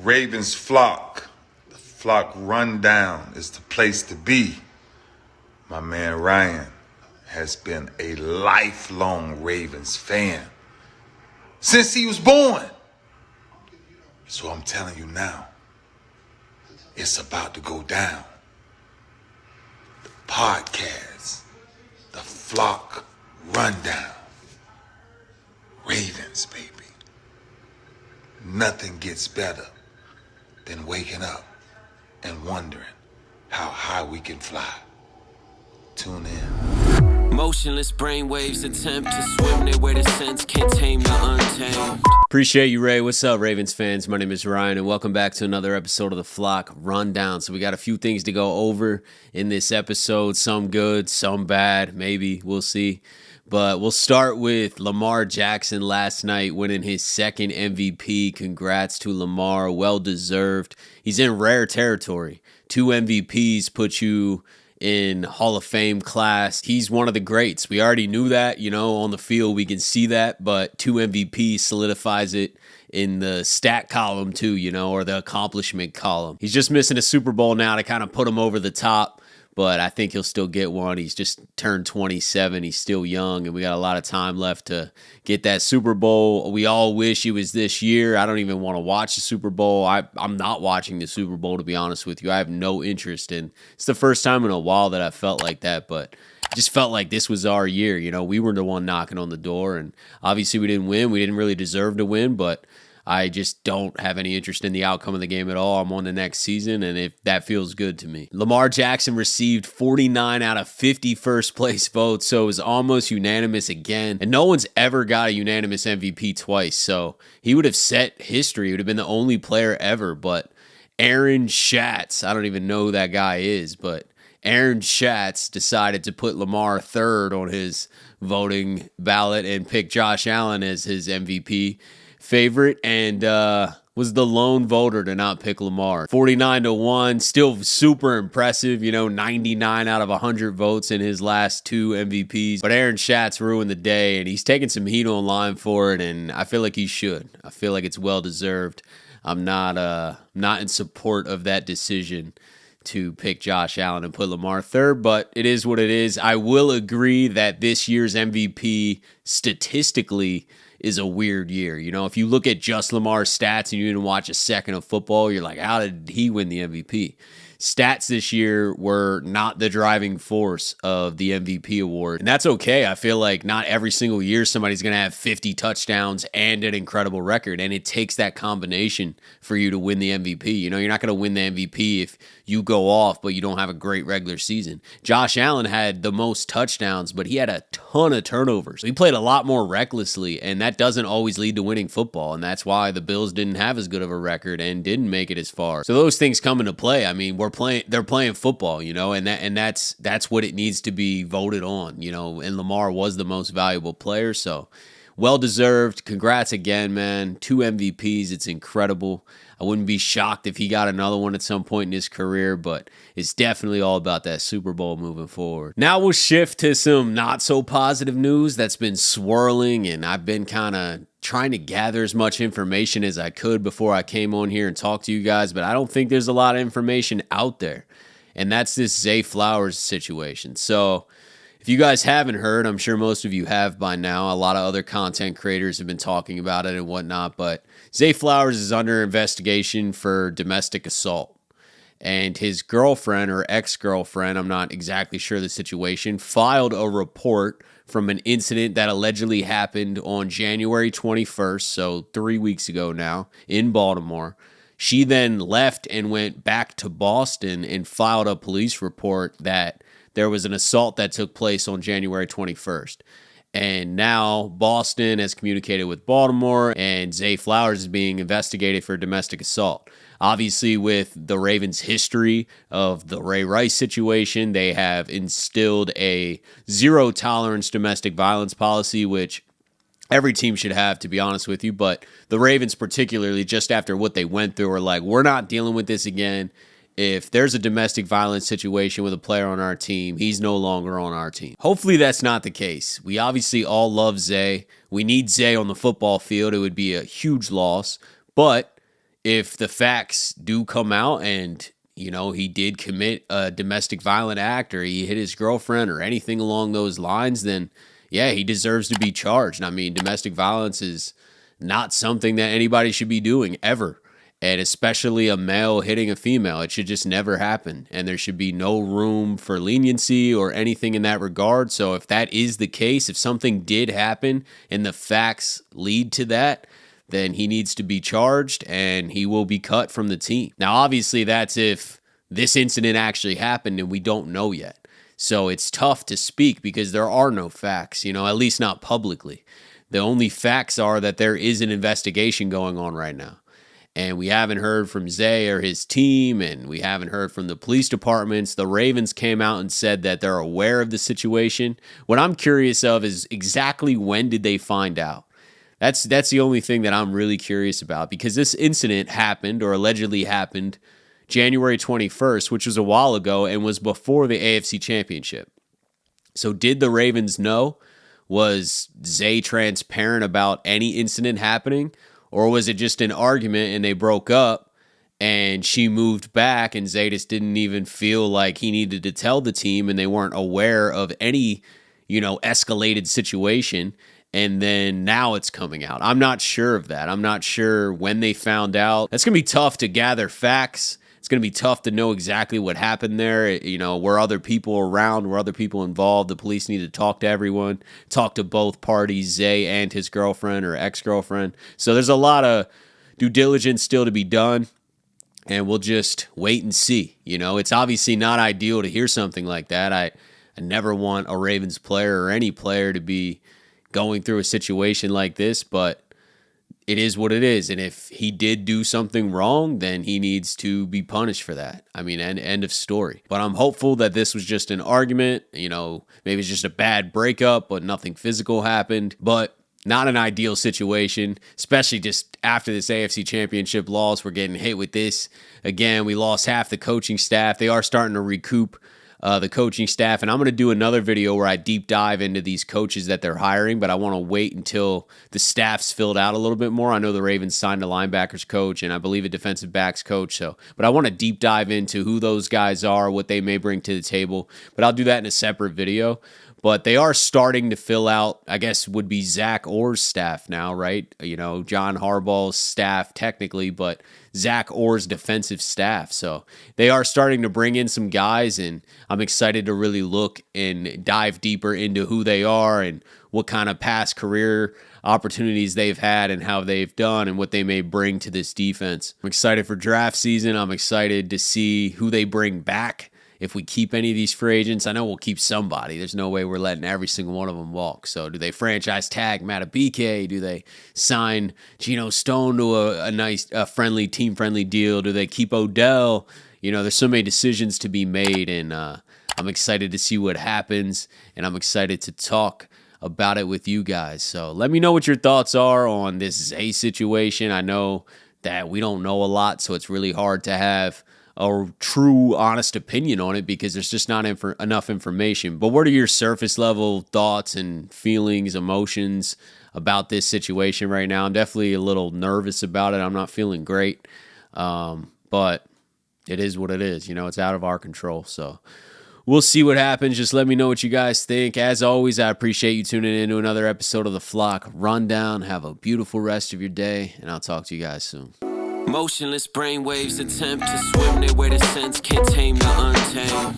Ravens flock. The flock rundown is the place to be. My man Ryan has been a lifelong Ravens fan since he was born. So I'm telling you now, it's about to go down. The podcast, the flock rundown. Ravens, baby. Nothing gets better than waking up and wondering how high we can fly. Tune in. Motionless brainwaves attempt to swim their way to sense, can't tame the untamed. Appreciate you, Ray. What's up, Ravens fans? My name is Ryan, and welcome back to another episode of the Flock Rundown. So we got a few things to go over in this episode. Some good, some bad. Maybe. We'll see. But we'll start with Lamar Jackson last night winning his second MVP. Congrats to Lamar. Well-deserved. He's in rare territory. 2 MVPs put you in Hall of Fame class. He's one of the greats. We already knew that, on the field we can see that, but 2 MVPs solidifies it in the stat column too, or the accomplishment column. He's just missing a Super Bowl now to kind of put him over the top, but I think he'll still get one. He's just turned 27. He's still young, and we got a lot of time left to get that Super Bowl. We all wish it was this year. I don't even want to watch the Super Bowl. I'm not watching the Super Bowl, to be honest with you. I have no interest in. It's the first time in a while that I felt like that, but I just felt like this was our year. We were the one knocking on the door, and obviously we didn't win. We didn't really deserve to win, but I just don't have any interest in the outcome of the game at all. I'm on the next season, and if that feels good to me. Lamar Jackson received 49 out of 50 first place votes, so it was almost unanimous again. And no one's ever got a unanimous MVP twice, so he would have set history. He would have been the only player ever, but Aaron Schatz, I don't even know who that guy is, but Aaron Schatz decided to put Lamar third on his voting ballot and pick Josh Allen as his MVP favorite, and was the lone voter to not pick Lamar. 49-1, still super impressive, 99 out of 100 votes in his last 2 MVPs. But Aaron Schatz ruined the day, and he's taking some heat online for it, and I feel like he should. I feel like it's well-deserved. I'm not in support of that decision to pick Josh Allen and put Lamar third, but it is what it is. I will agree that this year's MVP statistically is a weird year. If you look at just Lamar's stats and you didn't watch a second of football, you're like, how did he win the MVP? Stats this year were not the driving force of the MVP award. And that's okay. I feel like not every single year somebody's going to have 50 touchdowns and an incredible record. And it takes that combination for you to win the MVP. You're not going to win the MVP if you go off, but you don't have a great regular season. Josh Allen had the most touchdowns, but he had a ton of turnovers. He played a lot more recklessly, and that doesn't always lead to winning football. And that's why the Bills didn't have as good of a record and didn't make it as far. So those things come into play. I mean, they're playing football, and that's what it needs to be voted on, and Lamar was the most valuable player, so well-deserved. Congrats again, man. 2 MVPs, it's incredible. I wouldn't be shocked if he got another one at some point in his career, but it's definitely all about that Super Bowl moving forward. Now we'll shift to some not-so-positive news that's been swirling, and I've been kind of trying to gather as much information as I could before I came on here and talked to you guys, but I don't think there's a lot of information out there, and that's this Zay Flowers situation. So if you guys haven't heard, I'm sure most of you have by now. A lot of other content creators have been talking about it and whatnot, but Zay Flowers is under investigation for domestic assault. And his girlfriend or ex-girlfriend, I'm not exactly sure the situation, filed a report from an incident that allegedly happened on January 21st, so 3 weeks ago now, in Baltimore. She then left and went back to Boston and filed a police report that there was an assault that took place on January 21st. And now Boston has communicated with Baltimore, and Zay Flowers is being investigated for domestic assault. Obviously, with the Ravens' history of the Ray Rice situation, they have instilled a zero-tolerance domestic violence policy, which every team should have, to be honest with you. But the Ravens particularly, just after what they went through, are like, we're not dealing with this again. If there's a domestic violence situation with a player on our team, he's no longer on our team. Hopefully that's not the case. We obviously all love Zay. We need Zay on the football field. It would be a huge loss. But if the facts do come out and, he did commit a domestic violent act or he hit his girlfriend or anything along those lines, then yeah, he deserves to be charged. I mean, domestic violence is not something that anybody should be doing ever. And especially a male hitting a female, it should just never happen. And there should be no room for leniency or anything in that regard. So if that is the case, if something did happen and the facts lead to that, then he needs to be charged and he will be cut from the team. Now, obviously, that's if this incident actually happened and we don't know yet. So it's tough to speak because there are no facts, at least not publicly. The only facts are that there is an investigation going on right now. And we haven't heard from Zay or his team, and we haven't heard from the police departments. The Ravens came out and said that they're aware of the situation. What I'm curious of is exactly when did they find out? That's the only thing that I'm really curious about, because this incident happened or allegedly happened January 21st, which was a while ago and was before the AFC Championship. So did the Ravens know? Was Zay transparent about any incident happening? Or was it just an argument and they broke up and she moved back and Zay just didn't even feel like he needed to tell the team and they weren't aware of any, escalated situation? And then now it's coming out. I'm not sure of that. I'm not sure when they found out. That's going to be tough to gather facts. It's going to be tough to know exactly what happened there. Were other people around? Were other people involved? The police need to talk to everyone, talk to both parties, Zay and his girlfriend or ex-girlfriend. So there's a lot of due diligence still to be done, and we'll just wait and see. It's obviously not ideal to hear something like that. I never want a Ravens player or any player to be going through a situation like this, but it is what it is. And if he did do something wrong, then he needs to be punished for that. I mean, end of story. But I'm hopeful that this was just an argument. Maybe it's just a bad breakup, but nothing physical happened. But not an ideal situation, especially just after this AFC Championship loss. We're getting hit with this. Again, we lost half the coaching staff. They are starting to recoup the coaching staff. And I'm going to do another video where I deep dive into these coaches that they're hiring, but I want to wait until the staff's filled out a little bit more. I know the Ravens signed a linebackers coach and I believe a defensive backs coach. But I want to deep dive into who those guys are, what they may bring to the table. But I'll do that in a separate video. But they are starting to fill out, I guess would be Zach Orr's staff now, right? John Harbaugh's staff technically, but Zach Orr's defensive staff. So they are starting to bring in some guys, and I'm excited to really look and dive deeper into who they are and what kind of past career opportunities they've had and how they've done and what they may bring to this defense. I'm excited for draft season. I'm excited to see who they bring back. If we keep any of these free agents, I know we'll keep somebody. There's no way we're letting every single one of them walk. So do they franchise tag Matabike? Do they sign Geno Stone to a nice, team-friendly deal? Do they keep Odell? There's so many decisions to be made, and I'm excited to see what happens, and I'm excited to talk about it with you guys. So let me know what your thoughts are on this Zay situation. I know that we don't know a lot, so it's really hard to have a true, honest opinion on it because there's just not enough information. But what are your surface level thoughts and feelings, emotions about this situation right now? I'm definitely a little nervous about it. I'm not feeling great, but it is what it is. It's out of our control. So we'll see what happens. Just let me know what you guys think. As always, I appreciate you tuning in to another episode of the Flock Rundown. Have a beautiful rest of your day, and I'll talk to you guys soon. Motionless brainwaves attempt to swim their way to sense, can't tame the untamed.